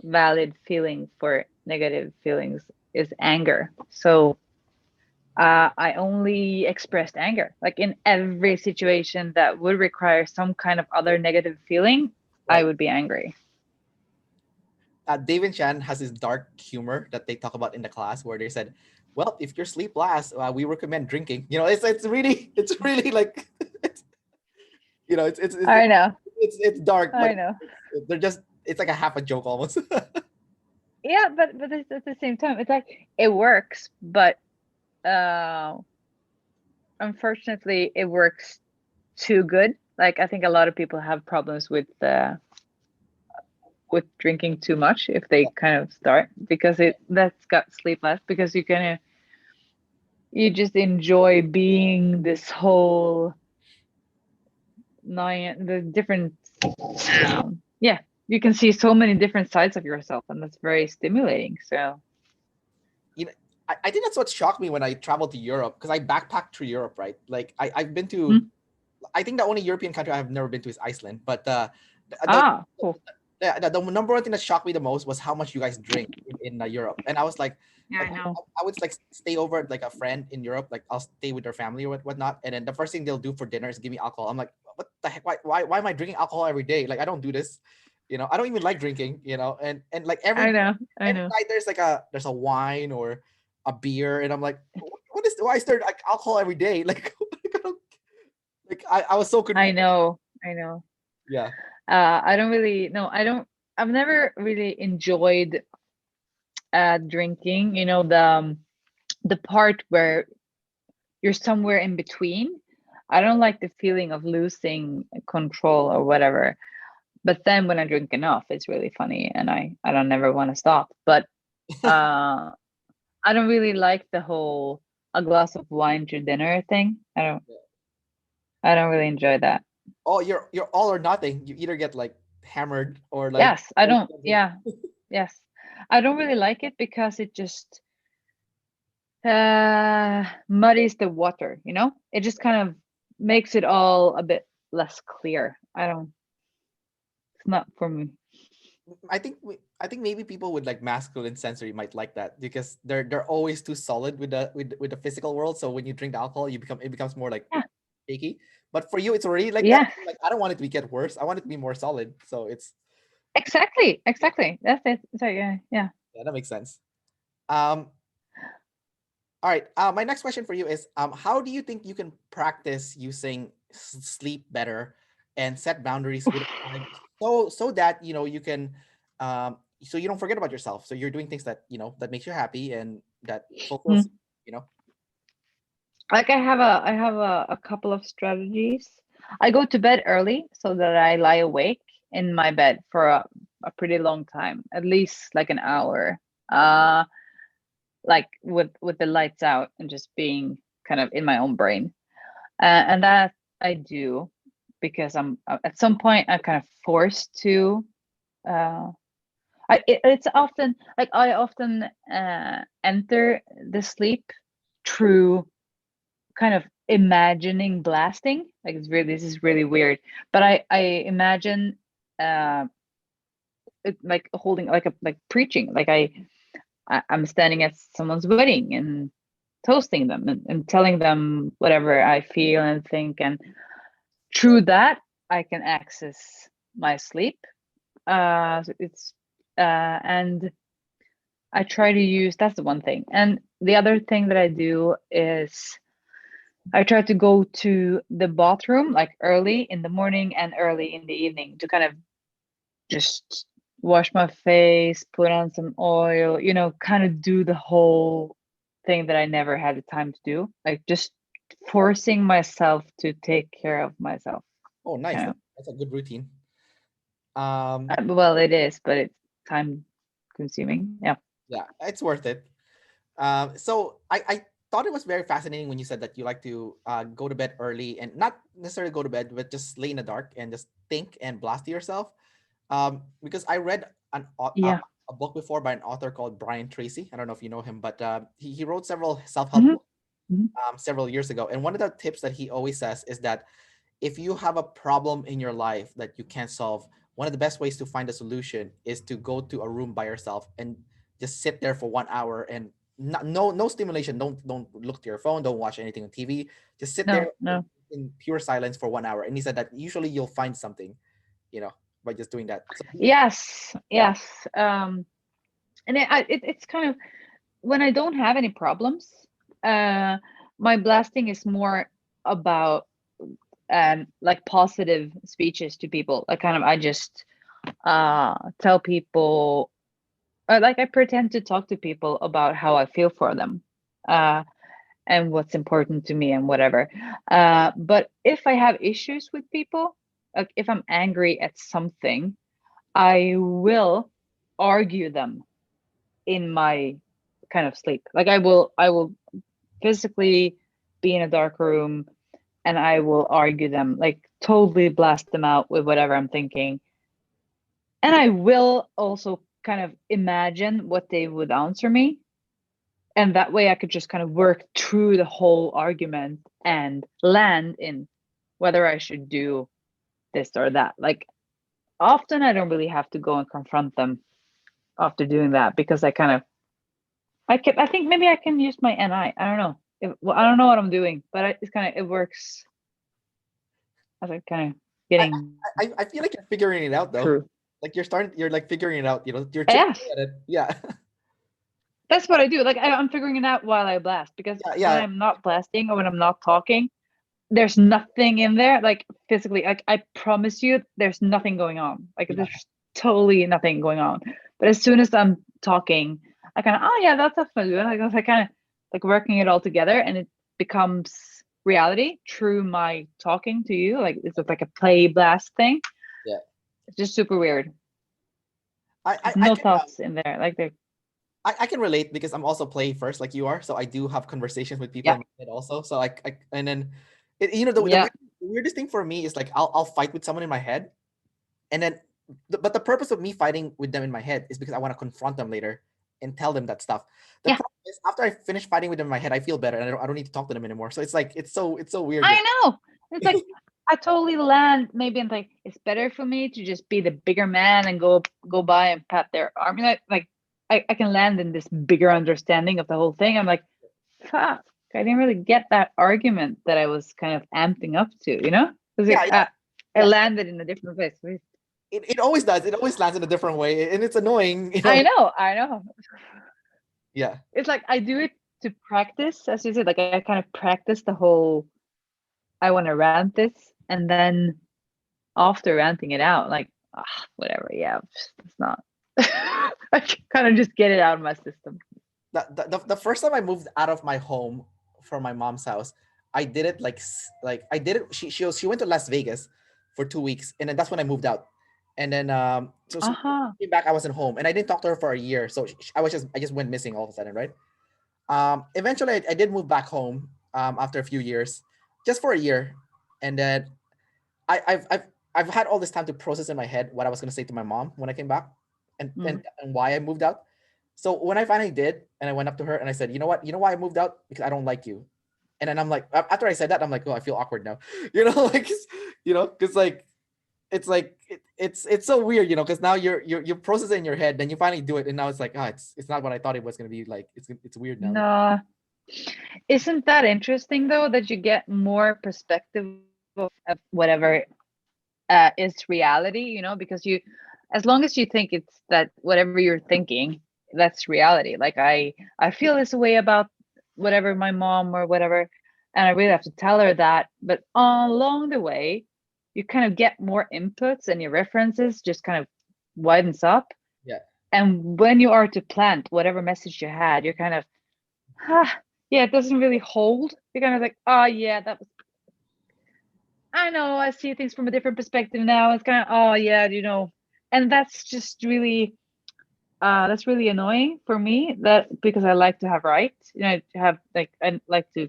valid feeling for negative feelings is anger. So I only expressed anger. Like, in every situation that would require some kind of other negative feeling, I would be angry. David Chan has this dark humor that they talk about in the class where they said, well, if your sleep lasts, we recommend drinking. It's really like, it's I know. It's dark, I but know. it's like a half a joke almost. Yeah, but at the same time, it's like, it works, but unfortunately it works too good. Like, I think a lot of people have problems with drinking too much if they kind of start, because that's got sleep less, because you just enjoy being this whole the different, yeah, you can see so many different sides of yourself, and that's very stimulating. So I think that's what shocked me when I traveled to Europe, because I backpacked through Europe, right? Like I've been to, I think the only European country I've never been to is Iceland, but cool. Yeah, the number one thing that shocked me the most was how much you guys drink in Europe, and I was Yeah, I like know. I would like stay over at, like a friend in Europe, like I'll stay with their family or whatnot, and then the first thing they'll do for dinner is give me alcohol. I'm like, what the heck? Why am I drinking alcohol every day? Like I don't do this, I don't even like drinking, and like I know. I every know. night there's a wine or a beer, and I'm like, what is why is there like alcohol every day? Like, I don't, like I was so I confused. know. I know. Yeah. I don't really no, I don't I've never really enjoyed drinking, the part where you're somewhere in between. I don't like the feeling of losing control or whatever. But then when I drink enough, it's really funny and I don't never want to stop. But uh I don't really like the whole a glass of wine to dinner thing. I don't really enjoy that. Oh, you're all or nothing. You either get like hammered or like Yes, I don't. Yeah, yes. I don't really like it because it just muddies the water, It just kind of makes it all a bit less clear. It's not for me. I think maybe people with like masculine sensory might like that because they're always too solid with the physical world. So when you drink alcohol, it becomes more like Yeah. shaky. But for you, it's already like that. Yes. Like I don't want it to get worse. I want it to be more solid. So it's Exactly. yeah, Exactly. That's it. So yeah, yeah. yeah, that makes sense. Um, all right. My next question for you is, how do you think you can practice using sleep better and set boundaries with time, so that you can, so you don't forget about yourself. So you're doing things that that makes you happy and that fulfills Mm. you. You know. Like I have a couple of strategies. I go to bed early so that I lie awake in my bed for a pretty long time, at least like an hour. Uh like with the lights out and just being kind of in my own brain. And that I do because I'm at some point I'm kind of forced to uh it's often like I often enter the sleep through kind of imagining blasting. Like this is really weird, but I imagine uh like holding like preaching, like I'm standing at someone's wedding and toasting them and telling them whatever I feel and think, and through that I can access my sleep. So it's and I try to use, that's the one thing. And the other thing that I do is I try to go to the bathroom like early in the morning and early in the evening to kind of just wash my face, put on some oil, kind of do the whole thing that I never had the time to do. Like just forcing myself to take care of myself. Oh, nice. You know. That's a good routine. Um, Well, it is, but it's time consuming. Yeah. yeah, it's worth it. So I thought it was very fascinating when you said that you like to go to bed early and not necessarily go to bed, but just lay in the dark and just think and blast to yourself. Because I read Yeah. a book before by an author called Brian Tracy. I don't know if you know him, but he wrote several self-help Hmm. books several years ago. And one of the tips that he always says is that if you have a problem in your life that you can't solve, one of the best ways to find a solution is to go to a room by yourself and just sit there for 1 hour and no stimulation. Don't look to your phone. Don't watch anything on TV. Just sit there No, no. in pure silence for 1 hour. And he said that usually you'll find something, by just doing that. So Yes, yeah, yes. And it's kind of when I don't have any problems, uh, my blasting is more about like positive speeches to people. Like kind of I just tell people, like I pretend to talk to people about how I feel for them. And what's important to me and whatever. But if I have issues with people, like if I'm angry at something, I will argue them in my kind of sleep. Like I will physically be in a dark room and I will argue them, like totally blast them out with whatever I'm thinking. And I will also kind of imagine what they would answer me. And that way I could just kind of work through the whole argument and land in whether I should do this or that. Like often I don't really have to go and confront them after doing that, because I kind of, I think maybe I can use my NI. I don't know. Well, I don't know what I'm doing, but it's kind of, it works as I kind of I, getting I feel like you're figuring it out though. through. Like you're like figuring it out, you're chipping Yes, at it. Yeah. that's what I do. Like I'm figuring it out while I blast, because Yeah, when yeah, I'm not blasting or when I'm not talking, there's nothing in there, like physically. Like I promise you, there's nothing going on. Like yeah. there's totally nothing going on. But as soon as I'm talking, I kind of, oh yeah, that's a fun. Like I kind of like working it all together, and it becomes reality through my talking to you. Like it's like a play blast thing. Yeah. It's just super weird. There's I no can thoughts in there. Like they're, I can relate because I'm also playing first like you are, so I do have conversations with people yeah, in my head also. So I and then yeah, the weirdest thing for me is like I'll fight with someone in my head, and then but the purpose of me fighting with them in my head is because I want to confront them later and tell them that stuff. The yeah. problem is after I finish fighting with them in my head, I feel better and I don't need to talk to them anymore. So it's like it's so weird. I know. It's like I totally land maybe and like it's better for me to just be the bigger man and go by and pat their arm. You know, like I can land in this bigger understanding of the whole thing. I'm like, fuck, I didn't really get that argument that I was kind of amping up to, you know? Because Yeah, yeah, I yeah. landed in a different place. It always does. It always lands in a different way, and it's annoying. I know. Yeah, It's like I do it to practice, as you said, like I kind of practice the whole I want to rant this, and then after ranting it out, like whatever, yeah, it's not. I kind of just get it out of my system. the first time I moved out of my home from my mom's house, I did it like I did it. She went to Las Vegas for 2 weeks, and then that's when I moved out. And then so Uh-huh. came back, I wasn't home, and I didn't talk to her for a year. So I just went missing all of a sudden, right? Eventually, I did move back home after a few years, just for a year, and then I've had all this time to process in my head what I was gonna say to my mom when I came back, Mm. and why I moved out. So when I finally did, and I went up to her and I said, you know what, you know why I moved out? Because I don't like you. And then I'm like, after I said that, I'm like, oh, I feel awkward now, like, because like it's so weird, because now you're processing in your head, then you finally do it, and now it's like, it's not what I thought it was gonna be like. It's weird now. No, isn't that interesting though that you get more perspective of whatever is reality, because you, as long as you think it's that whatever you're thinking, that's reality. Like I feel this way about whatever my mom or whatever, and I really have to tell her that. But along the way, you kind of get more inputs and your references just kind of widens up. Yeah, And when you are to plant whatever message you had, you're kind of, yeah, it doesn't really hold. You're kind of like, oh yeah, that was, I know, I see things from a different perspective now. It's kind of, oh yeah, and that's just really, that's really annoying for me. That because I like to have rights, to have like I like to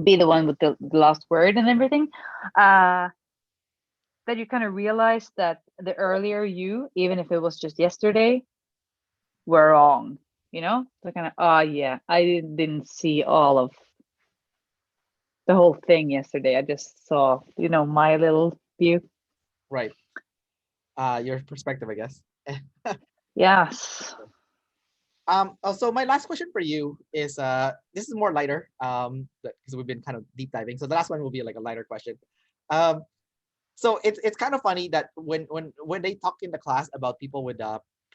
be the one with the last word and everything. Uh, that you kind of realize that the earlier you, even if it was just yesterday, were wrong. So kind of, oh yeah, I didn't see all of the whole thing yesterday. I just saw, my little view. right. Your perspective, I guess. Yes. Also, my last question for you is this is more lighter because we've been kind of deep diving. So the last one will be like a lighter question. Um, so it's kind of funny that when they talk in the class about people with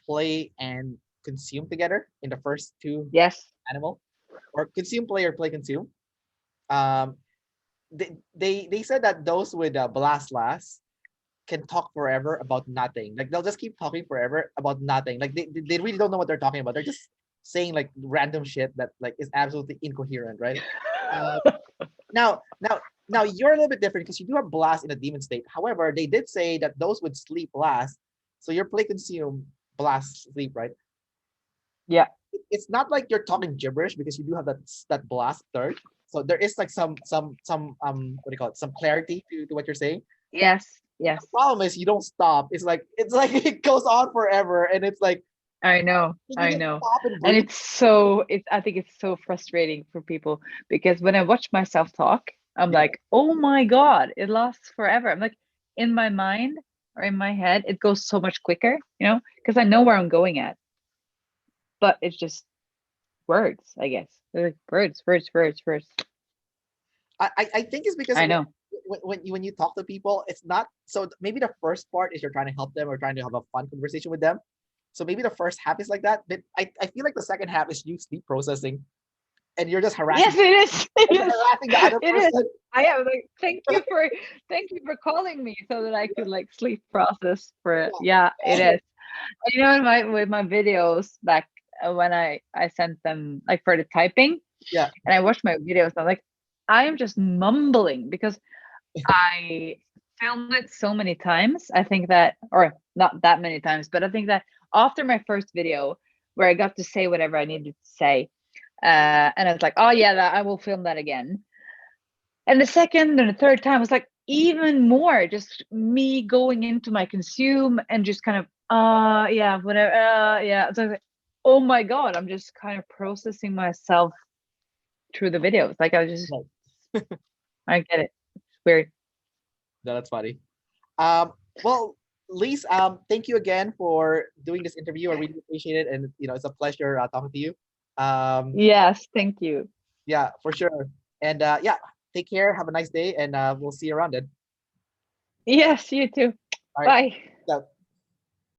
play and consume together in the first two Yes. animal, or consume, play, or play, consume. Um, they said that those with blast last can talk forever about nothing. Like they'll just keep talking forever about nothing. Like they really don't know what they're talking about. They're just saying like random shit that like is absolutely incoherent, right? Uh, now now now you're a little bit different because you do have blast in a demon state. However, they did say that those would sleep blast. So your play, consume, blast, sleep, right? Yeah. It's not like you're talking gibberish because you do have that blast third. So there is like some what do you call it? Some clarity to what you're saying. Yes. The Yes. problem is you don't stop. It's like it goes on forever, and it's like I know. you I just know. stop and And breathe. I think it's so frustrating for people because when I watch myself talk, I'm Yeah, like, oh my God, it lasts forever. I'm like, in my mind, or in my head, it goes so much quicker, because I know where I'm going at. But it's just words, I guess. They're like words, words, words, words. I think it's because I know. when you talk to people, it's not so maybe the first part is you're trying to help them or trying to have a fun conversation with them. So maybe the first half is like that, but I feel like the second half is you sleep processing and you're just harassing Yes, it is. It and you're is. harassing the other It is. person. I am like, thank you for calling me so that I could like sleep process for it. Yeah, it Yeah. is. You know, in my videos back when I sent them like for the typing, Yeah. and I watched my videos, I'm like, I am just mumbling because I filmed it so many times. I think that, or not that many times, but I think that after my first video where I got to say whatever I needed to say, and I was like, oh yeah, I will film that again. And the second and the third time was like even more, just me going into my consume and just kind of, yeah, whatever, yeah. So I was like, oh my God, I'm just kind of processing myself through the videos. Like I was just, Right. I get it. It's weird. No, that's funny. Well, Lise, thank you again for doing this interview. I really appreciate it, and it's a pleasure talking to you. Um, Yes, thank you. yeah, for sure. And yeah, take care. Have a nice day, and we'll see you around then. Yes, you too. All right. Bye. So